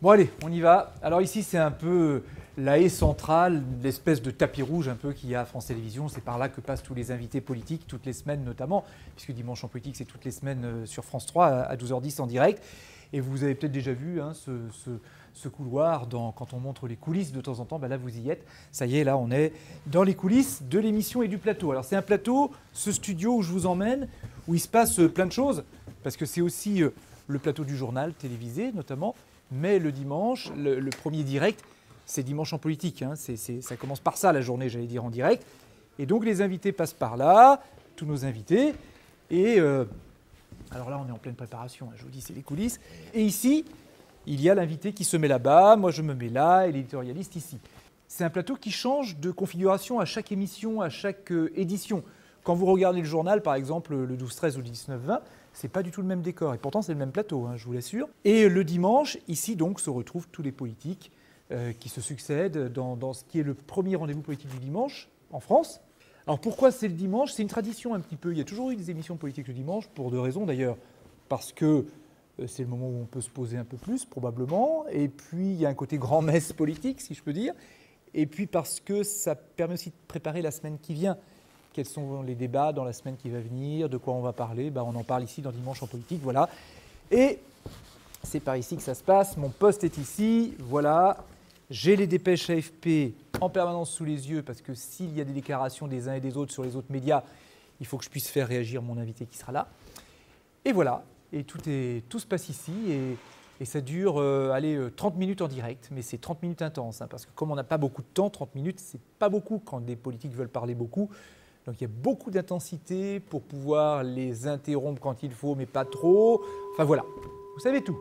Bon allez, on y va. Alors ici c'est un peu la haie centrale, l'espèce de tapis rouge un peu qu'il y a à France Télévisions. C'est par là que passent tous les invités politiques, toutes les semaines notamment, puisque Dimanche en politique c'est toutes les semaines sur France 3 à 12h10 en direct. Et vous avez peut-être déjà vu ce couloir quand on montre les coulisses de temps en temps. Ben là vous y êtes. Ça y est, là on est dans les coulisses de l'émission et du plateau. Alors c'est un plateau, ce studio où je vous emmène, où il se passe plein de choses, parce que c'est aussi le plateau du journal télévisé notamment. Mais le dimanche, le premier direct, c'est Dimanche en politique. Hein. Ça commence par ça la journée, j'allais dire, en direct. Et donc les invités passent par là, tous nos invités. Et alors là, on est en pleine préparation, hein, je vous dis, c'est les coulisses. Et ici, il y a l'invité qui se met là-bas, moi je me mets là, et l'éditorialiste ici. C'est un plateau qui change de configuration à chaque émission, à chaque édition. Quand vous regardez le journal, par exemple, le 12-13 ou le 19-20, c'est pas du tout le même décor. Et pourtant, c'est le même plateau, hein, je vous l'assure. Et le dimanche, ici, donc, se retrouvent tous les politiques qui se succèdent dans ce qui est le premier rendez-vous politique du dimanche en France. Alors pourquoi c'est le dimanche? C'est une tradition un petit peu. Il y a toujours eu des émissions politiques le dimanche, pour deux raisons d'ailleurs. Parce que c'est le moment où on peut se poser un peu plus, probablement. Et puis, il y a un côté grand-messe politique, si je peux dire. Et puis parce que ça permet aussi de préparer la semaine qui vient. Quels sont les débats dans la semaine qui va venir, de quoi on va parler, on en parle ici dans Dimanche en politique, voilà. Et c'est par ici que ça se passe, mon poste est ici, voilà. J'ai les dépêches AFP en permanence sous les yeux, parce que s'il y a des déclarations des uns et des autres sur les autres médias, il faut que je puisse faire réagir mon invité qui sera là. Et voilà, et tout se passe ici, et ça dure 30 minutes en direct, mais c'est 30 minutes intenses, hein, parce que comme on n'a pas beaucoup de temps, 30 minutes, c'est pas beaucoup quand des politiques veulent parler beaucoup. Donc il y a beaucoup d'intensité pour pouvoir les interrompre quand il faut, mais pas trop. Enfin voilà, vous savez tout.